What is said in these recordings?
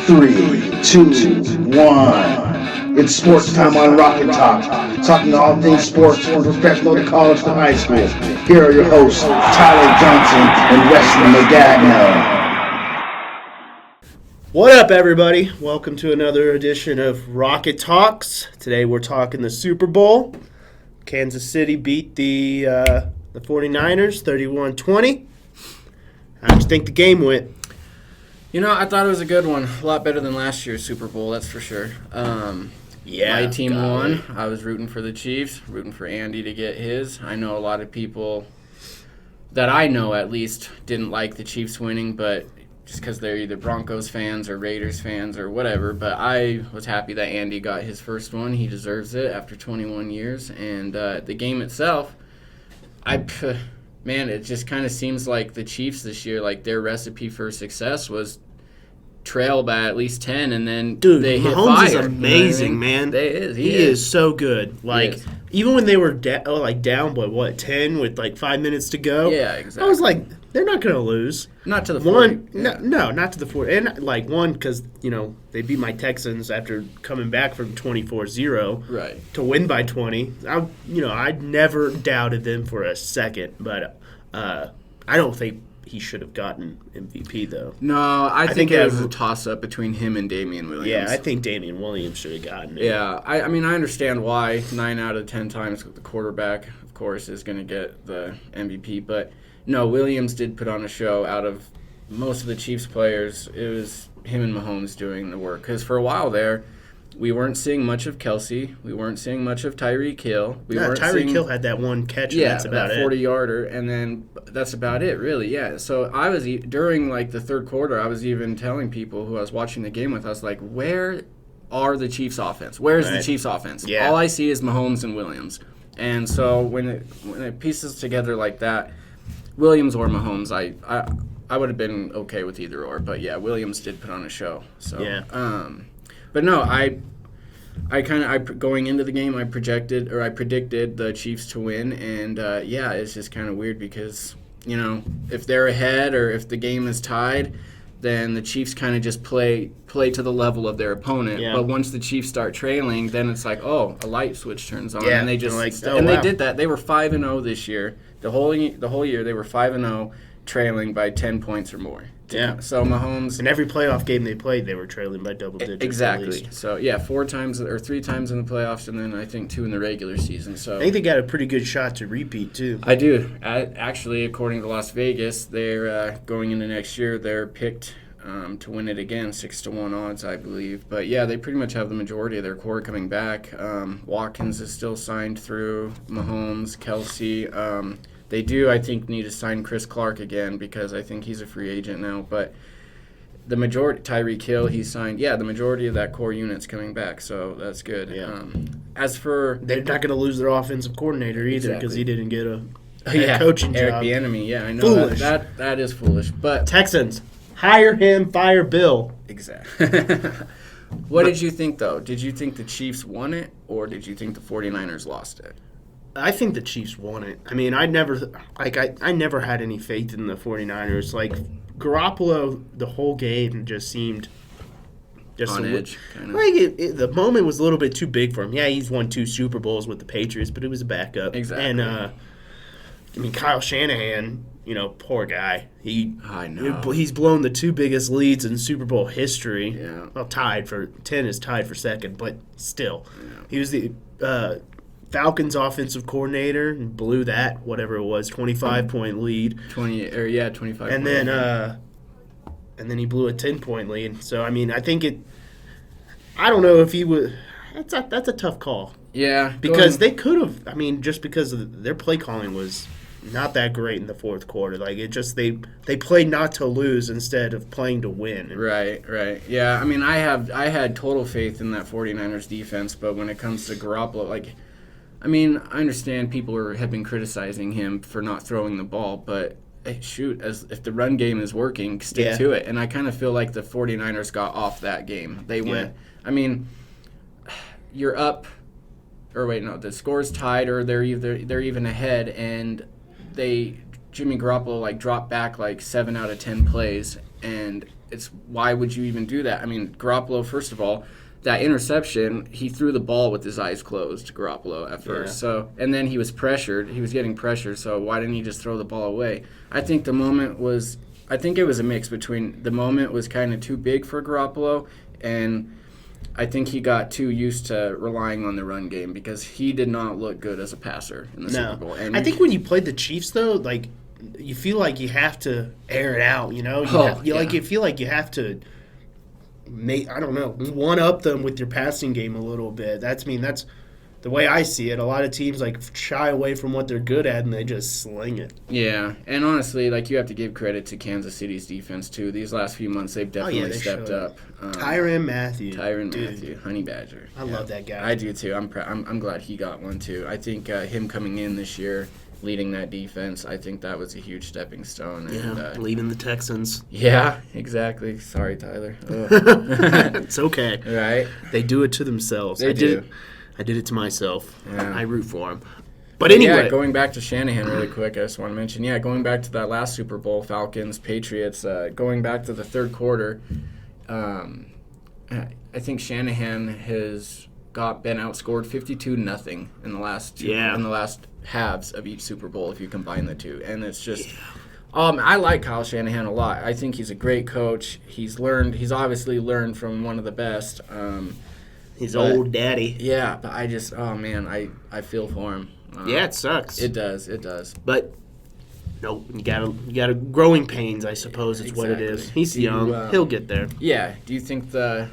3, 2, 1. It's sports time on Rocket Talk. Talking all things sports from professional to college to high school. Here are your hosts, Tyler Johnson and Wesley Magagna. What up, everybody? Welcome to another edition of Rocket Talks. Today we're talking the Super Bowl. Kansas City beat the 49ers 31-20. How do you think the game went? You know, I thought it was a good one. A lot better than last year's Super Bowl, that's for sure. My team won. I was rooting for the Chiefs, rooting for Andy to get his. I know a lot of people that I know, at least, didn't like the Chiefs winning, but just because they're either Broncos fans or Raiders fans or whatever. But I was happy that Andy got his first one. He deserves it after 21 years. And the game itself, it just kind of seems like the Chiefs this year, like their recipe for success was trail by at least 10, and then they hit Mahomes fire. Is amazing, you know what I mean? man. He is so good. Like, even when they were down by 10 with like 5 minutes to go. Yeah, exactly. I was like, they're not going to lose. Not to the 40. No, not to the 40. And like one, because they beat my Texans after coming back from 24-0 right to win by 20. I never doubted them for a second, but I don't think he should have gotten MVP, though. No, I think it was a toss-up between him and Damian Williams. Yeah, I think Damian Williams should have gotten it. Yeah, I understand why 9 out of 10 times the quarterback, of course, is going to get the MVP. But, no, Williams did put on a show. Out of most of the Chiefs players, it was him and Mahomes doing the work. Because for a while there, we weren't seeing much of Kelsey. We weren't seeing much of Tyreek Hill. Tyreek Hill had that one catch, and that's about it. Yeah, that 40-yarder, and then that's about it, really, yeah. So I was, during, like, the third quarter, I was even telling people who I was watching the game with, I was like, where are the Chiefs' offense? Where's the Chiefs' offense? Yeah. All I see is Mahomes and Williams. And so when it pieces together like that, Williams or Mahomes, I would have been okay with either or. But, yeah, Williams did put on a show. So, yeah. But no, going into the game, I predicted the Chiefs to win, and it's just kind of weird because if they're ahead or if the game is tied, then the Chiefs kind of just play to the level of their opponent. Yeah. But once the Chiefs start trailing, then it's like, a light switch turns on, and they just they did that. They were 5-0 this year. The whole year they were 5-0, trailing by 10 points or more. Yeah. So Mahomes, in every playoff game they played, they were trailing by double digits. Exactly. So 4 times or 3 times in the playoffs, and then I think 2 in the regular season. So I think they got a pretty good shot to repeat too. I do. Actually, according to Las Vegas, they're going into next year. They're picked to win it again, 6-1 odds, I believe. But yeah, they pretty much have the majority of their core coming back. Watkins is still signed through. Mahomes, Kelsey. They do, I think, need to sign Chris Clark again because I think he's a free agent now. But the majority, Tyreek Hill, he signed. Yeah, the majority of that core unit's coming back, so that's good. Yeah. As for... They're not going to lose their offensive coordinator either because he didn't get a coaching Eric job. Bieniemy, yeah, I know. Foolish. That is foolish. But Texans, hire him, fire Bill. Exactly. What did you think, though? Did you think the Chiefs won it, or did you think the 49ers lost it? I think the Chiefs won it. I mean, I never had any faith in the 49ers. Like, Garoppolo, the whole game just seemed on edge, kind of. Like, the moment was a little bit too big for him. Yeah, he's won 2 Super Bowls with the Patriots, but it was a backup. Exactly. And, Kyle Shanahan, poor guy. I know. He's blown the 2 biggest leads in Super Bowl history. Yeah. Well, 10 is tied for second, but still. Yeah. He was the Falcons offensive coordinator and blew that, whatever it was, 25-point lead. 25. And then he blew a 10-point lead. So I mean, I don't know if he would. That's a tough call. Yeah, because they could have. I mean, just because of their play calling was not that great in the fourth quarter. Like it just they played not to lose instead of playing to win. Right. Yeah, I mean, I had total faith in that 49ers defense, but when it comes to Garoppolo, I understand people have been criticizing him for not throwing the ball, but shoot, if the run game is working, stick to it. And I kind of feel like the 49ers got off that game. They went, you're up, or wait, no, the score's tied, or they're even ahead, and Jimmy Garoppolo dropped back 7 out of 10 plays, and it's why would you even do that? I mean, Garoppolo, first of all, that interception, he threw the ball with his eyes closed, Garoppolo, at first. Yeah. So, and then he was pressured. He was getting pressured, so why didn't he just throw the ball away? I think it was a mix between the moment was kind of too big for Garoppolo, and I think he got too used to relying on the run game because he did not look good as a passer in the Super Bowl. And I think when you played the Chiefs, though, like, you feel like you have to air it out, you know? You feel like you have to one-up them with your passing game a little bit. That's the way I see it. A lot of teams, like, shy away from what they're good at, and they just sling it. Yeah, and honestly, like, you have to give credit to Kansas City's defense, too. These last few months, they've definitely stepped up. Tyrann Mathieu, Honey Badger. I love that guy. I do, too. I'm glad he got one, too. I think him coming in this year, leading that defense, I think that was a huge stepping stone. And, leaving the Texans. Yeah, exactly. Sorry, Tyler. It's okay. Right? They do it to themselves. I did it to myself. Yeah. I root for them. But anyway. Going back to Shanahan really quick, I just want to mention, going back to that last Super Bowl, Falcons, Patriots, going back to the third quarter, I think Shanahan has been outscored 52-0 in the last halves of each Super Bowl if you combine the two. And it's just I like Kyle Shanahan a lot. I think he's a great coach. He's obviously learned from one of the best. His old daddy. Yeah, but I just I feel for him. It sucks. It does. But no, you gotta growing pains, I suppose is what it is. He's young. He'll get there. Yeah. Do you think out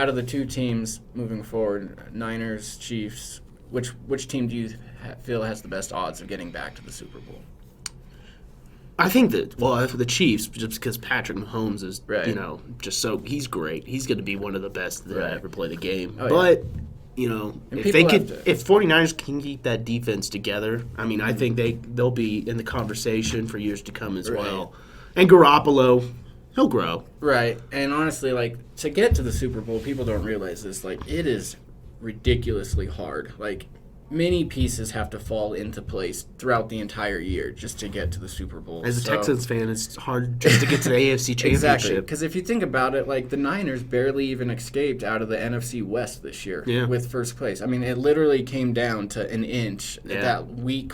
of the two teams moving forward, Niners, Chiefs, which team do you feel has the best odds of getting back to the Super Bowl? I think for the Chiefs, just because Patrick Mahomes is, right. He's great. He's going to be one of the best that ever play the game. Oh, but, and if 49ers can keep that defense together, I mean, I think they'll be in the conversation for years to come as well. And Garoppolo, he'll grow. Right. And honestly, like, to get to the Super Bowl, people don't realize this. Like, it is ridiculously hard. Like, many pieces have to fall into place throughout the entire year just to get to the Super Bowl. As a Texans fan, it's hard just to get to the AFC Championship. Exactly, because if you think about it, like the Niners barely even escaped out of the NFC West this year with first place. I mean, it literally came down to an inch at that week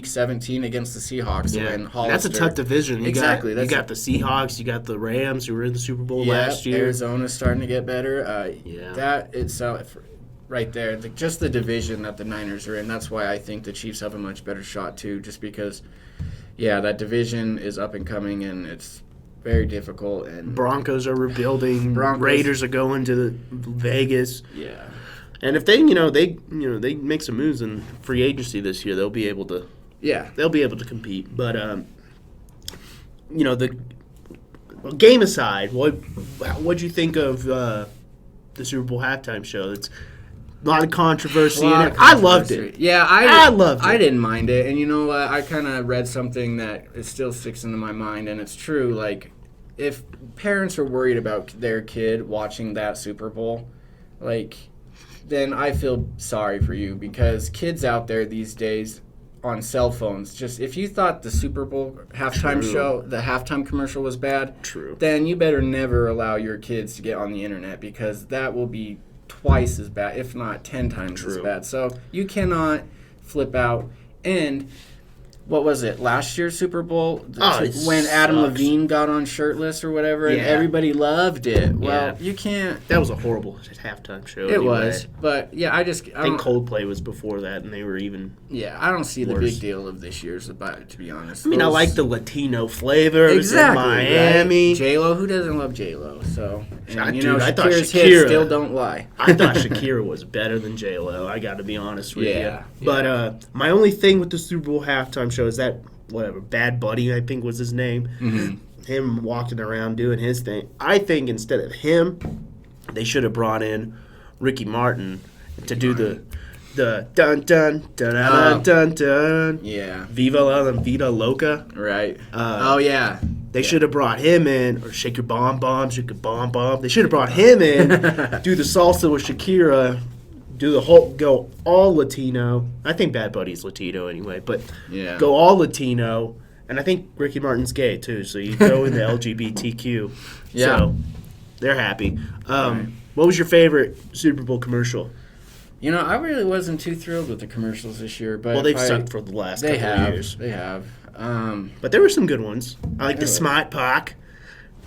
17 against the Seahawks when Hollister. That's a tough division. You got the Seahawks, you got the Rams who were in the Super Bowl last year. Arizona's starting to get better. That itself. Right there, just the division that the Niners are in. That's why I think the Chiefs have a much better shot too. Just because, that division is up and coming, and it's very difficult. And Broncos are rebuilding. Raiders are going to Vegas. Yeah, and if they make some moves in free agency this year, they'll be able to. Yeah, they'll be able to compete. But game aside, what'd you think of the Super Bowl halftime show? It's a lot of controversy in it. I loved it. Yeah, I loved it. I didn't mind it. And you know what? I kind of read something that it still sticks into my mind, and it's true. Like, if parents are worried about their kid watching that Super Bowl, then I feel sorry for you, because kids out there these days on cell phones, just if you thought the Super Bowl halftime show, the halftime commercial was bad, then you better never allow your kids to get on the internet, because that will be twice as bad, if not 10 times as bad. So you cannot flip out. And what was it, last year's Super Bowl? When Adam Levine got on shirtless or whatever, and everybody loved it. Well, you can't. That was a horrible halftime show. It was. But, I think Coldplay was before that, and they were even I don't see the big deal of this year's, to be honest. I mean, I like the Latino flavor. Exactly. In Miami. Right? J-Lo, who doesn't love J-Lo? So, I thought Shakira hits still don't lie. I thought Shakira was better than J-Lo. I got to be honest with you. Yeah. But my only thing with the Super Bowl halftime show is that, Bad Buddy, I think was his name. Mm-hmm. Him walking around doing his thing. I think instead of him, they should have brought in Ricky Martin to do the dun dun dun dun dun dun. Yeah. Viva la vida loca. Right. They should have brought him in, or shake your bomb bomb, shake your bomb bomb. They should have brought him in, do the salsa with Shakira. Do the whole, go all Latino. I think Bad Buddy's Latino anyway, but go all Latino, And I think Ricky Martin's gay, too, so you throw in the LGBTQ. Yeah. So they're happy. Right. What was your favorite Super Bowl commercial? You know, I really wasn't too thrilled with the commercials this year. But Well, they've sucked for the last couple of years. They have. But there were some good ones. I like the Really? Smart Pack.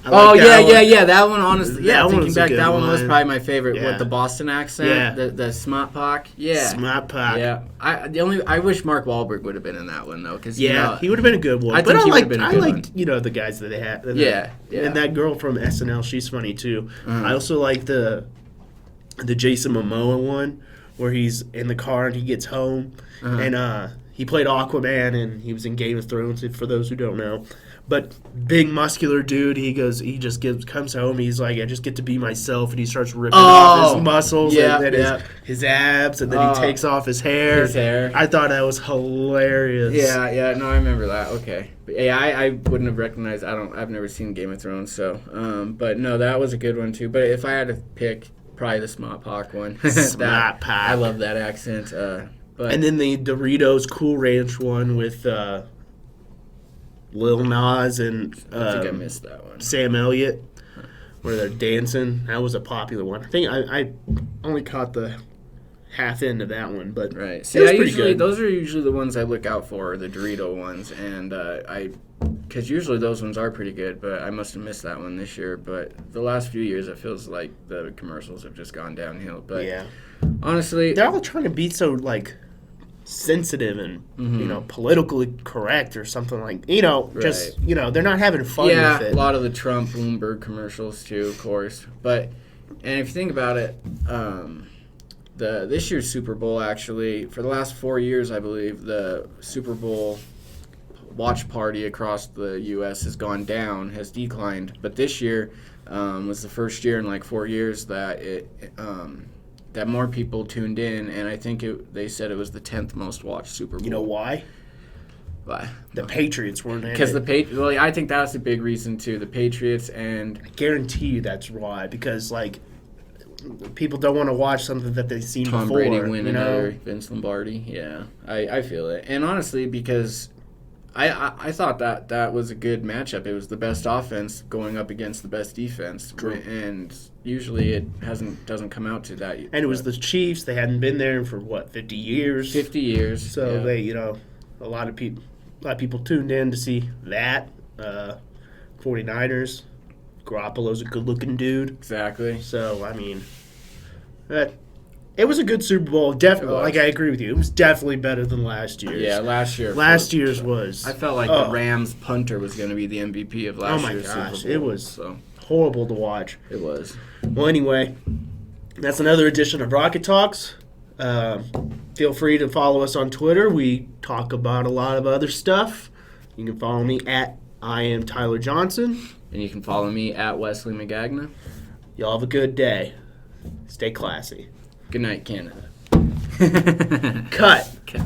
Oh, yeah. That one, honestly. Yeah, That one thinking was a back, good that one was one. probably my favorite Yeah. with the Boston accent. Yeah. The Smart Pack. Yeah. Smart Pack. Yeah. I wish Mark Wahlberg would have been in that one, though. Cause, you Yeah, know, he would have been a good one. I But think he would've been a I good liked, one. the guys that they had. Yeah. And that girl from SNL, she's funny, too. Mhm. I also like the Jason Momoa one where he's in the car and he gets home. Uh-huh. And he played Aquaman and he was in Game of Thrones, for those who don't know. But big muscular dude, comes home. He's like, I just get to be myself, and he starts ripping off his muscles yeah, and yeah. his abs, and then he takes off his hair. His hair. I thought that was hilarious. Yeah, no, I remember that. Okay, but yeah, I wouldn't have recognized. I've never seen Game of Thrones, so. But no, that was a good one too. But if I had to pick, probably the Smart Pack one. Smart Pack. I love that accent. But And then the Doritos Cool Ranch one with Lil Nas and I think I missed that one. Sam Elliott, where they're dancing. That was a popular one. I think I only caught the half end of that one, but Right. it See, was pretty good. those are usually the ones I look out for, the Dorito ones, and because usually those ones are pretty good, but I must have missed that one this year. But the last few years, it feels like the commercials have just gone downhill. But Yeah, honestly, they're all trying to be so sensitive and politically correct or something just they're not having fun yeah, with it. a lot of the Trump Bloomberg commercials too, of course. But and if you think about it, this year's Super Bowl actually, for the last 4 years, I believe the Super Bowl watch party across the U.S. has declined. But this year was the first year in 4 years that that more people tuned in, and I think they said it was the 10th most watched Super Bowl. You know why? Why? The Patriots weren't in Because it. well, I think that's a big reason too. The Patriots and I guarantee you that's why, because people don't want to watch something that they've seen Tom before. Brady winning another Vince Lombardi. Yeah, I feel it. And honestly, because I thought that was a good matchup. It was the best offense going up against the best defense. True. And usually it doesn't come out to that. And it was the Chiefs. They hadn't been there for 50 years. 50 years. So yeah. they, a lot of people tuned in to see that. 49ers. Garoppolo's a good-looking dude. Exactly. So, I mean, it was a good Super Bowl. Definitely, I agree with you. It was definitely better than last year's. Yeah, last year. Last year's was. I felt like the Rams punter was going to be the MVP of last year's Super Bowl. It was horrible to watch. It was. Well, anyway, that's another edition of Rocket Talks. Feel free to follow us on Twitter. We talk about a lot of other stuff. You can follow me at I am Tyler Johnson. And you can follow me at Wesley Magagna. Y'all have a good day. Stay classy. Good night, Canada. Cut. Okay.